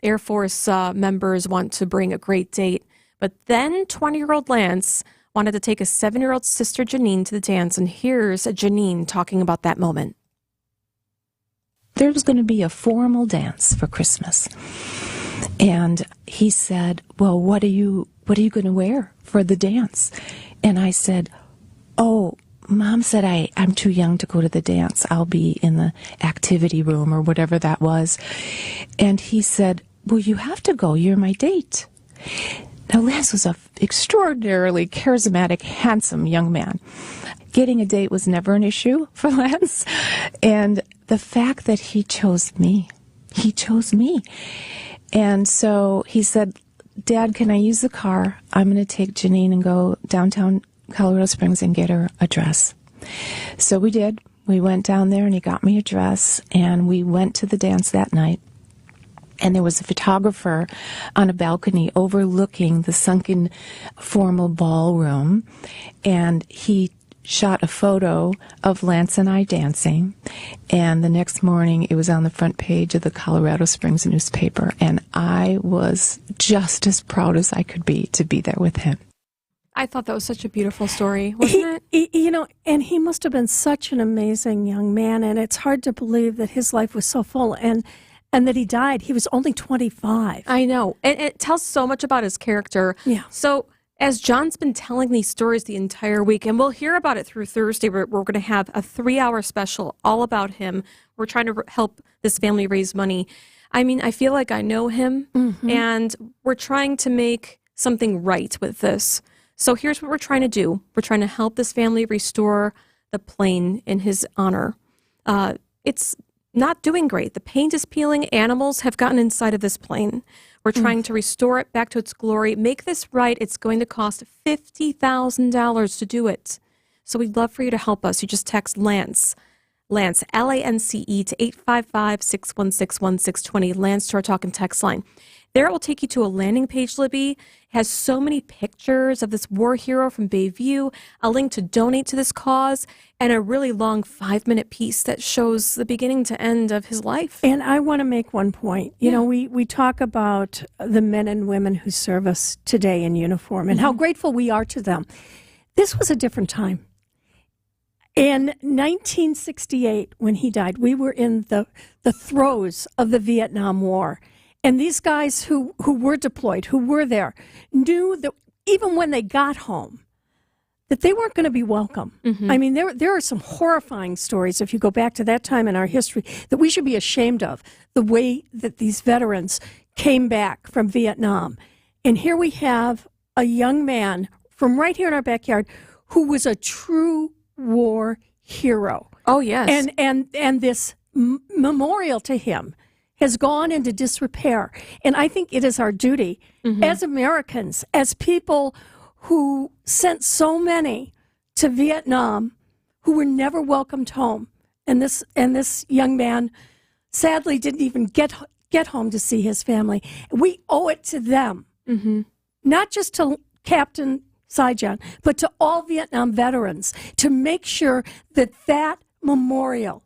Air Force members want to bring a great date, but then 20-year-old Lance wanted to take a 7-year-old sister Janine to the dance, and here's Janine talking about that moment. There was going to be a formal dance for Christmas. And he said, "Well, what are you going to wear for the dance?" And I said, "Oh, Mom said I'm too young to go to the dance. I'll be in the activity room," or whatever that was. And he said, "Well, you have to go. You're my date." Now, Lance was an extraordinarily charismatic, handsome young man. Getting a date was never an issue for Lance. And the fact that he chose me. And so he said, "Dad, can I use the car? I'm going to take Janine and go downtown Colorado Springs and get her a dress." So we did. We went down there and he got me a dress, and we went to the dance that night. And there was a photographer on a balcony overlooking the sunken formal ballroom, and he shot a photo of Lance and I dancing, and the next morning it was on the front page of the Colorado Springs newspaper, and I was just as proud as I could be to be there with him. I thought that was such a beautiful story, wasn't it? And he must have been such an amazing young man, and it's hard to believe that his life was so full and that he died. He was only 25. I know. And it tells so much about his character. Yeah. So as John's been telling these stories the entire week, and we'll hear about it through Thursday, we're going to have a 3-hour special all about him. We're trying to help this family raise money. I mean, I feel like I know him, and we're trying to make something right with this. So here's what we're trying to do. We're trying to help this family restore the plane in his honor. It's not doing great. The paint is peeling. Animals have gotten inside of this plane. We're trying to restore it back to its glory. Make this right. It's going to cost $50,000 to do it. So we'd love for you to help us. You just text Lance Lance, LANCE, to 855-616-1620, Lance to our talk and text line. There it will take you to a landing page, Libby. It has so many pictures of this war hero from Bayview, a link to donate to this cause, and a really long 5-minute piece that shows the beginning to end of his life. And I want to make one point. You know, we talk about the men and women who serve us today in uniform and how grateful we are to them. This was a different time. In 1968, when he died, we were in the throes of the Vietnam War. And these guys who were deployed, who were there, knew that even when they got home, that they weren't going to be welcome. I mean, there are some horrifying stories, if you go back to that time in our history, that we should be ashamed of, the way that these veterans came back from Vietnam. And here we have a young man from right here in our backyard who was a true war hero. Oh, yes. And this memorial to him has gone into disrepair. And I think it is our duty as Americans, as people who sent so many to Vietnam who were never welcomed home. And this young man sadly didn't even get home to see his family. We owe it to them, not just to Captain Saigon, but to all Vietnam veterans to make sure that memorial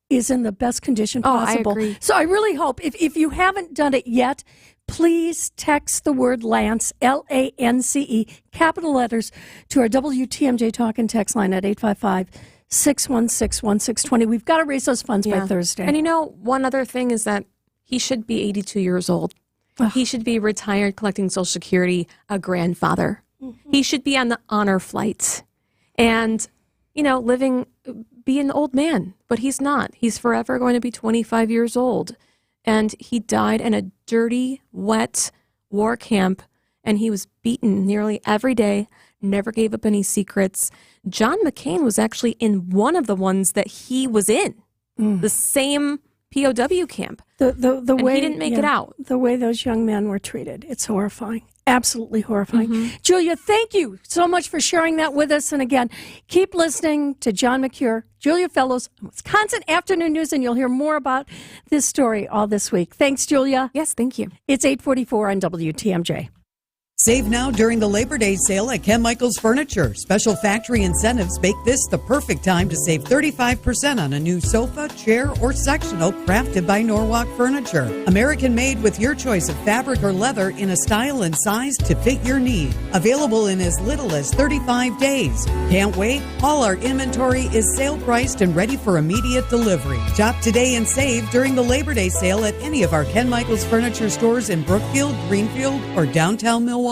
is in the best condition possible. I agree. So I really hope, if you haven't done it yet, please text the word Lance, LANCE, capital letters, to our WTMJ talk and text line at 855-616-1620. We've got to raise those funds by Thursday. And you know, one other thing is that he should be 82 years old. He should be retired, collecting Social Security, a grandfather. He should be on the honor flight and, you know, be an old man, but he's not. He's forever going to be 25 years old. And he died in a dirty, wet war camp, and he was beaten nearly every day, never gave up any secrets. John McCain was actually in one of the ones that he was in, the same POW camp. The way he didn't make it out. The way those young men were treated, it's horrifying. Absolutely horrifying. Julia, thank you so much for sharing that with us. And again, keep listening to John McCure, Julia Fellows, Wisconsin Afternoon News, and you'll hear more about this story all this week. Thanks, Julia. Yes, thank you. It's 8:44 on WTMJ. Save now during the Labor Day sale at Ken Michaels Furniture. Special factory incentives make this the perfect time to save 35% on a new sofa, chair, or sectional crafted by Norwalk Furniture. American made with your choice of fabric or leather in a style and size to fit your need. Available in as little as 35 days. Can't wait? All our inventory is sale priced and ready for immediate delivery. Shop today and save during the Labor Day sale at any of our Ken Michaels Furniture stores in Brookfield, Greenfield, or downtown Milwaukee.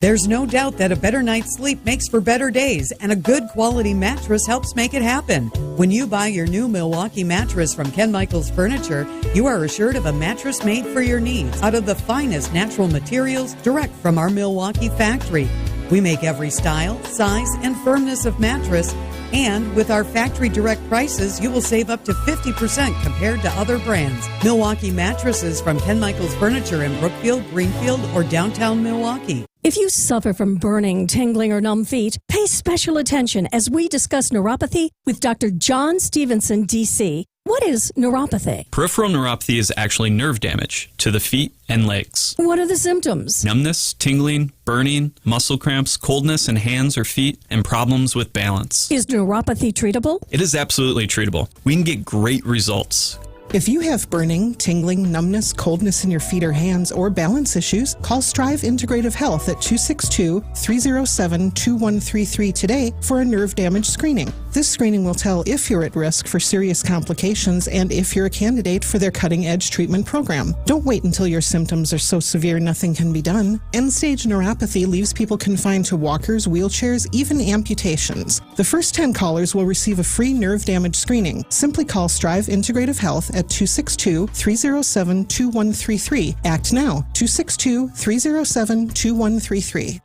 There's no doubt that a better night's sleep makes for better days, and a good quality mattress helps make it happen. When you buy your new Milwaukee mattress from Ken Michaels Furniture, you are assured of a mattress made for your needs out of the finest natural materials direct from our Milwaukee factory. We make every style, size, and firmness of mattress. And with our factory direct prices, you will save up to 50% compared to other brands. Milwaukee mattresses from Ken Michaels Furniture in Brookfield, Greenfield, or downtown Milwaukee. If you suffer from burning, tingling, or numb feet, pay special attention as we discuss neuropathy with Dr. John Stevenson, D.C. What is neuropathy? Peripheral neuropathy is actually nerve damage to the feet and legs. What are the symptoms? Numbness, tingling, burning, muscle cramps, coldness in hands or feet, and problems with balance. Is neuropathy treatable? It is absolutely treatable. We can get great results. If you have burning, tingling, numbness, coldness in your feet or hands, or balance issues, call Strive Integrative Health at 262-307-2133 today for a nerve damage screening. This screening will tell if you're at risk for serious complications and if you're a candidate for their cutting-edge treatment program. Don't wait until your symptoms are so severe nothing can be done. End-stage neuropathy leaves people confined to walkers, wheelchairs, even amputations. The first 10 callers will receive a free nerve damage screening. Simply call Strive Integrative Health at 262-307-2133. Act now, 262-307-2133.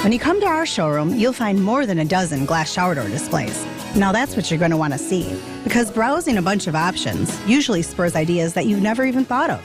When you come to our showroom, you'll find more than a dozen glass shower door displays. Now that's what you're going to want to see, because browsing a bunch of options usually spurs ideas that you've never even thought of.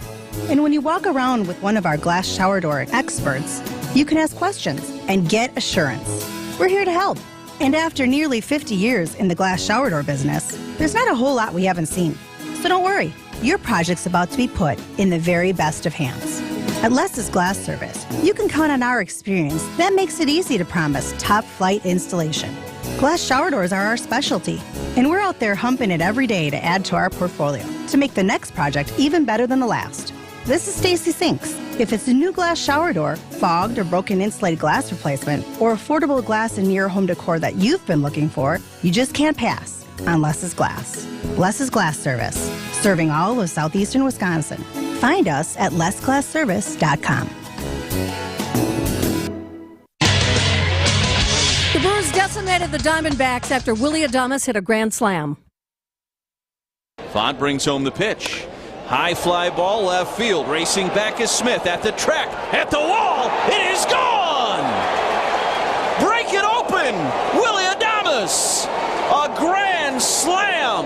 And when you walk around with one of our glass shower door experts, you can ask questions and get assurance. We're here to help. And after nearly 50 years in the glass shower door business, there's not a whole lot we haven't seen. So don't worry, your project's about to be put in the very best of hands. At Les's Glass Service, you can count on our experience that makes it easy to promise top-flight installation. Glass shower doors are our specialty, and we're out there humping it every day to add to our portfolio to make the next project even better than the last. This is Stacy Sinks. If it's a new glass shower door, fogged or broken insulated glass replacement, or affordable glass in your home decor that you've been looking for, you just can't pass on Les's Glass. Les's Glass Service, serving all of southeastern Wisconsin. Find us at lesglassservice.com. The Brewers decimated the Diamondbacks after Willie Adames hit a grand slam. Vaughn brings home the pitch. High fly ball left field. Racing back is Smith at the track. At the wall. It is gone. Break it open. Willie Adames. A grand slam.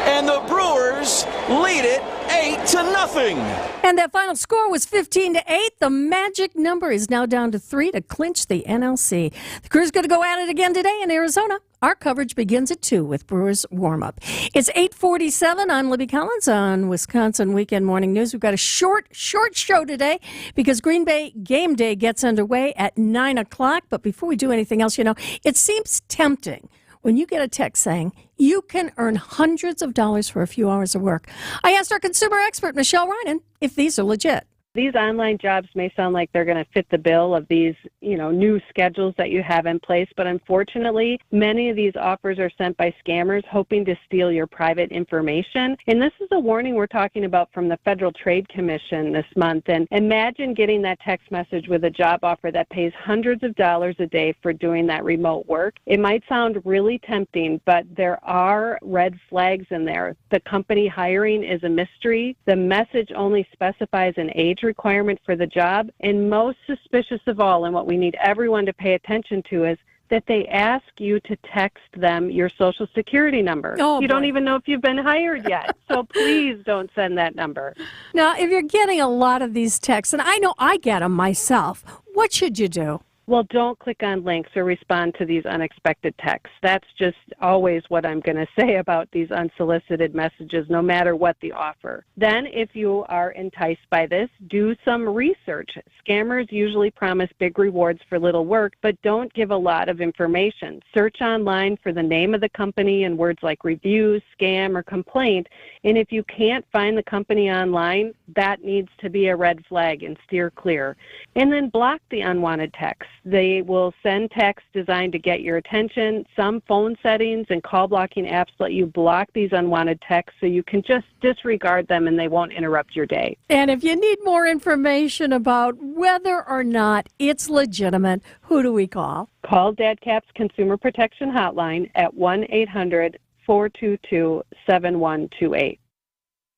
And the Brewers lead it 8-0. And that final score was 15-8. The magic number is now down to 3 to clinch the NLC. The Crew's going to go at it again today in Arizona. Our coverage begins at 2 with Brewers warm-up. It's 8:47. I'm Libby Collins on Wisconsin Weekend Morning News. We've got a short show today because Green Bay Game Day gets underway at 9 o'clock. But before we do anything else, it seems tempting when you get a text saying you can earn hundreds of dollars for a few hours of work. I asked our consumer expert, Michelle Reinen, if these are legit. These online jobs may sound like they're going to fit the bill of these, new schedules that you have in place, but unfortunately, many of these offers are sent by scammers hoping to steal your private information. And this is a warning we're talking about from the Federal Trade Commission this month. And imagine getting that text message with a job offer that pays hundreds of dollars a day for doing that remote work. It might sound really tempting, but there are red flags in there. The company hiring is a mystery. The message only specifies an age requirement for the job, and most suspicious of all, and what we need everyone to pay attention to, is that they ask you to text them your social security number. You don't even know if you've been hired yet, so please don't send that number. Now, if you're getting a lot of these texts, and I know I get them myself, what should you do? Well, don't click on links or respond to these unexpected texts. That's just always what I'm going to say about these unsolicited messages, no matter what the offer. Then, if you are enticed by this, do some research. Scammers usually promise big rewards for little work, but don't give a lot of information. Search online for the name of the company and words like reviews, scam, or complaint. And if you can't find the company online, that needs to be a red flag and steer clear. And then block the unwanted texts. They will send texts designed to get your attention. Some phone settings and call blocking apps let you block these unwanted texts so you can just disregard them and they won't interrupt your day. And if you need more information about whether or not it's legitimate, who do we call? Call DADCAP's Consumer Protection Hotline at 1-800-422-7128.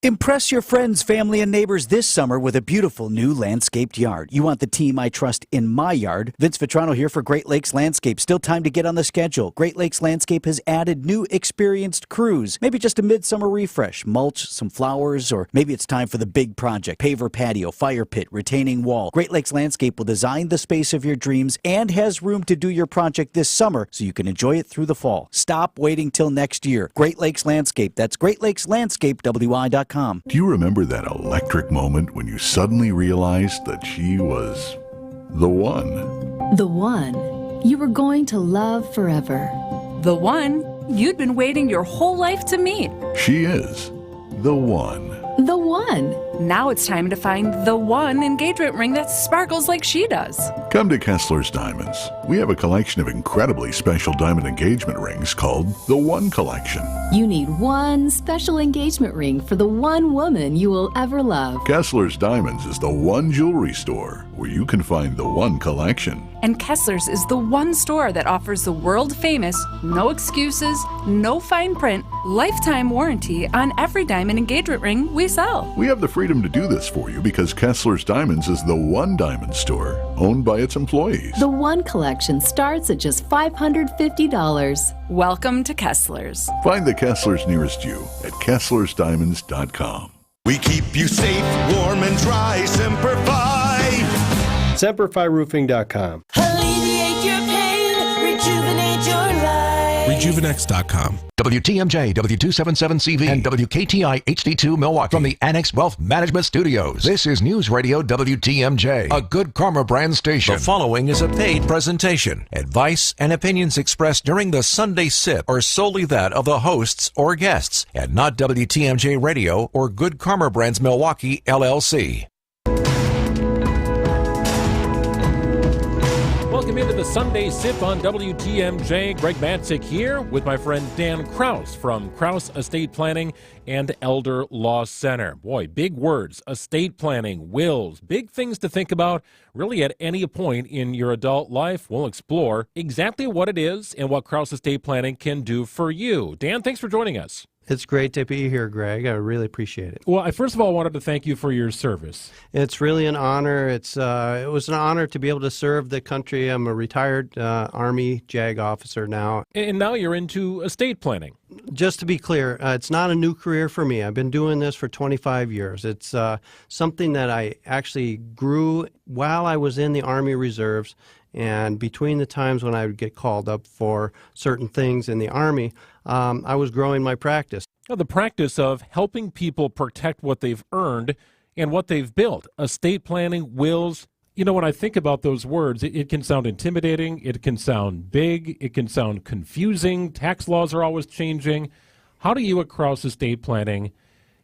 Impress your friends, family, and neighbors this summer with a beautiful new landscaped yard. You want the team I trust in my yard. Vince Vitrano here for Great Lakes Landscape. Still time to get on the schedule. Great Lakes Landscape has added new experienced crews. Maybe just a midsummer refresh, mulch, some flowers, or maybe it's time for the big project. Paver patio, fire pit, retaining wall. Great Lakes Landscape will design the space of your dreams and has room to do your project this summer so you can enjoy it through the fall. Stop waiting till next year. Great Lakes Landscape. That's GreatLakesLandscapeWI.com. Do you remember that electric moment when you suddenly realized that she was the one? The one you were going to love forever. The one you'd been waiting your whole life to meet. She is the one. The one. Now it's time to find the one engagement ring that sparkles like she does. Come to Kessler's Diamonds. We have a collection of incredibly special diamond engagement rings called the One Collection. You need one special engagement ring for the one woman you will ever love. Kessler's Diamonds is the one jewelry store where you can find the One Collection. And Kessler's is the one store that offers the world-famous, no excuses, no fine print, lifetime warranty on every diamond engagement ring we sell. We have the freedom to do this for you because Kessler's Diamonds is the one diamond store owned by its employees. The One Collection starts at just $550. Welcome to Kessler's. Find the Kessler's nearest you at Kessler'sDiamonds.com. We keep you safe, warm, and dry. Semper Fi. SemperFiRoofing.com. Alleviate your pain, rejuvenate your life. Rejuvenex.com. WTMJ, W277CV, and WKTI HD2 Milwaukee. From the Annex Wealth Management Studios, this is News Radio WTMJ, a Good Karma brand station. The following is a paid presentation. Advice and opinions expressed during the Sunday Sip are solely that of the hosts or guests, and not WTMJ Radio or Good Karma Brands Milwaukee, LLC. Welcome into the Sunday Sip on WTMJ. Greg Matzik here with my friend Dan Kraus from Kraus Estate Planning and Elder Law Center. Boy, big words, estate planning, wills, big things to think about really at any point in your adult life. We'll explore exactly what it is and what Kraus Estate Planning can do for you. Dan, thanks for joining us. It's great to be here, Greg. I really appreciate it. Well, I first of all wanted to thank you for your service. It's really an honor. It was an honor to be able to serve the country. I'm a retired Army JAG officer now. And now you're into estate planning. Just to be clear, it's not a new career for me. I've been doing this for 25 years. It's something that I actually grew while I was in the Army Reserves, and between the times when I would get called up for certain things in the Army, I was growing my practice. The practice of helping people protect what they've earned and what they've built. Estate planning, wills. You know, when I think about those words, it can sound intimidating, it can sound big, it can sound confusing. Tax laws are always changing. How do you at Kraus Estate Planning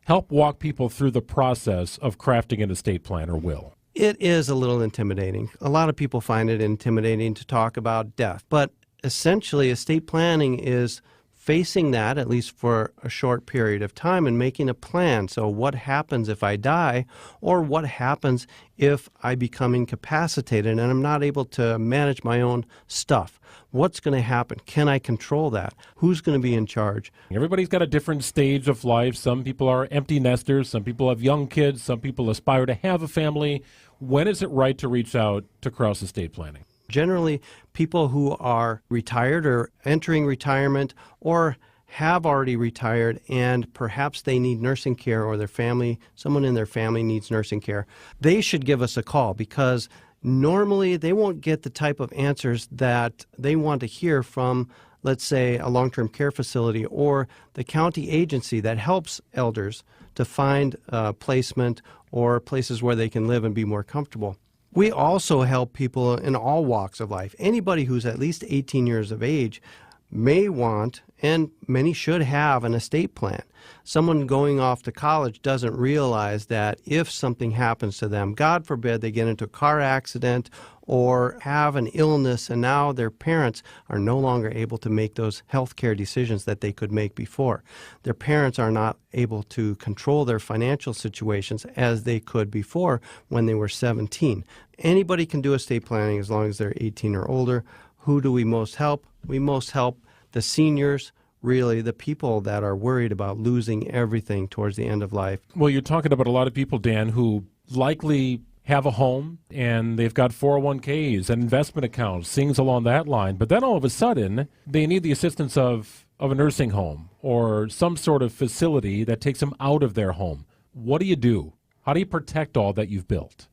help walk people through the process of crafting an estate plan or will? It is a little intimidating. A lot of people find it intimidating to talk about death, but essentially estate planning is facing that, at least for a short period of time, and making a plan. So what happens if I die, or what happens if I become incapacitated and I'm not able to manage my own stuff? What's going to happen? Can I control that? Who's going to be in charge? Everybody's got a different stage of life. Some people are empty nesters. Some people have young kids. Some people aspire to have a family. When is it right to reach out to Kraus Estate Planning? Generally, people who are retired or entering retirement or have already retired and perhaps they need nursing care, or their family, someone in their family needs nursing care, they should give us a call, because normally they won't get the type of answers that they want to hear from, let's say, a long-term care facility or the county agency that helps elders to find placement or places where they can live and be more comfortable. We also help people in all walks of life. Anybody who's at least 18 years of age may want, and many should have, an estate plan. Someone going off to college doesn't realize that if something happens to them, God forbid they get into a car accident or have an illness, and now their parents are no longer able to make those health care decisions that they could make before. Their parents are not able to control their financial situations as they could before when they were 17. Anybody can do estate planning as long as they're 18 or older. Who do we most help? We most help the seniors, really the people that are worried about losing everything towards the end of life. Well, you're talking about a lot of people, Dan, who likely have a home and they've got 401ks and investment accounts, things along that line. But then all of a sudden, they need the assistance of a nursing home or some sort of facility that takes them out of their home. What do you do? How do you protect all that you've built?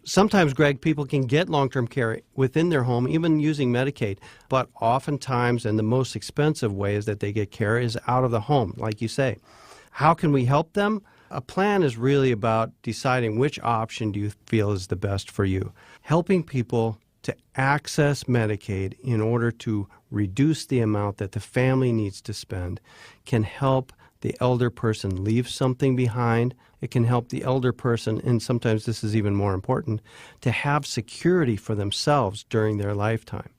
Sometimes, Greg, people can get long-term care within their home, even using Medicaid. But oftentimes, and the most expensive ways that they get care is out of the home, like you say. How can we help them? A plan is really about deciding which option do you feel is the best for you. Helping people to access Medicaid in order to reduce the amount that the family needs to spend can help the elder person leave something behind. It can help the elder person, and sometimes this is even more important, to have security for themselves during their lifetime.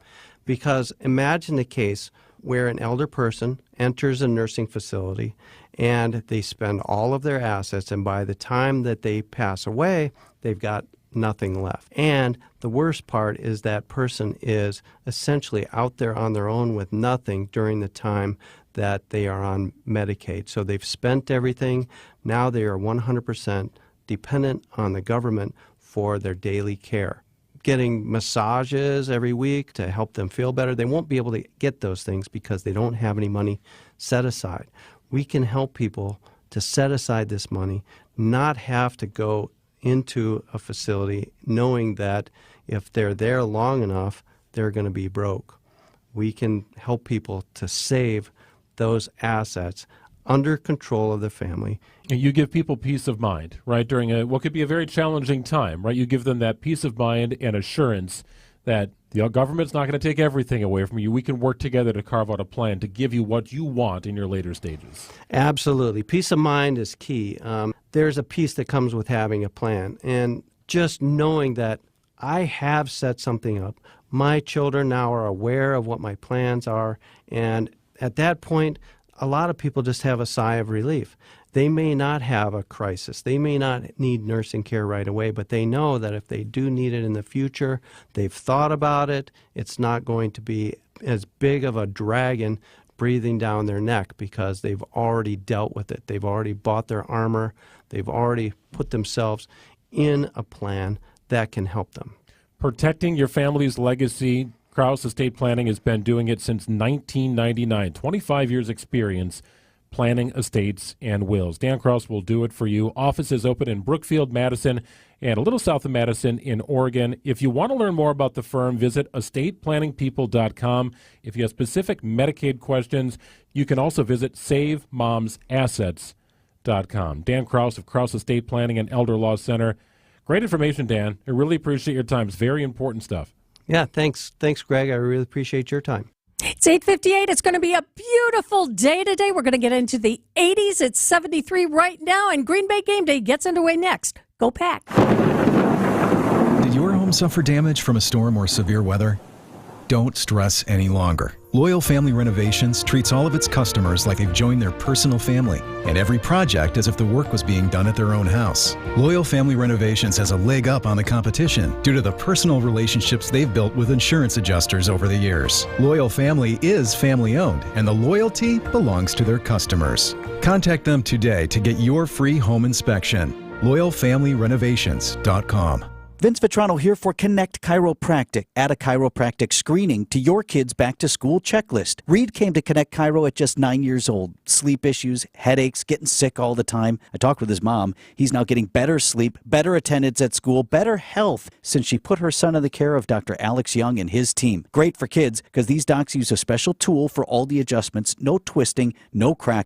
Because imagine the case where an elder person enters a nursing facility and they spend all of their assets, and by the time that they pass away, they've got nothing left. And the worst part is that person is essentially out there on their own with nothing during the time that they are on Medicaid. So they've spent everything. Now they are 100% dependent on the government for their daily care. Getting massages every week to help them feel better. They won't be able to get those things because they don't have any money set aside. We can help people to set aside this money, not have to go into a facility knowing that if they're there long enough, they're going to be broke. we can help people to save those assets under control of the family. And you give people peace of mind, right, during what could be a very challenging time, right? You give them that peace of mind and assurance that the government's not going to take everything away from you. We can work together to carve out a plan to give you what you want in your later stages. Absolutely. Peace of mind is key. There's a peace that comes with having a plan. And just knowing that I have set something up, my children now are aware of what my plans are. And at that point, a lot of people just have a sigh of relief. They may not have a crisis. They may not need nursing care right away, but they know that if they do need it in the future, they've thought about it. It's not going to be as big of a dragon breathing down their neck because they've already dealt with it. They've already bought their armor. They've already put themselves in a plan that can help them. Protecting your family's legacy. Krause Estate Planning has been doing it since 1999. 25 years experience planning estates and wills. Dan Krause will do it for you. Office is open in Brookfield, Madison, and a little south of Madison in Oregon. If you want to learn more about the firm, visit estateplanningpeople.com. If you have specific Medicaid questions, you can also visit SaveMomsAssets.com. Dan Krause of Krause Estate Planning and Elder Law Center. Great information, Dan. I really appreciate your time. It's very important stuff. Yeah, thanks. Thanks, Greg. I really appreciate your time. It's 8:58. It's going to be a beautiful day today. We're going to get into the 80s. It's 73 right now, and Green Bay Game Day gets underway next. Go Pack. Did your home suffer damage from a storm or severe weather? Don't stress any longer. Loyal Family Renovations treats all of its customers like they've joined their personal family, and every project as if the work was being done at their own house. Loyal Family Renovations has a leg up on the competition due to the personal relationships they've built with insurance adjusters over the years. Loyal Family is family-owned, and the loyalty belongs to their customers. Contact them today to get your free home inspection. LoyalFamilyRenovations.com. Vince Vitrano here for Connect Chiropractic. Add a chiropractic screening to your kid's back-to-school checklist. Reed came to Connect Chiro at just 9 years old. Sleep issues, headaches, getting sick all the time. I talked with his mom. He's now getting better sleep, better attendance at school, better health since she put her son in the care of Dr. Alex Young and his team. Great for kids because these docs use a special tool for all the adjustments. No twisting, no cracking.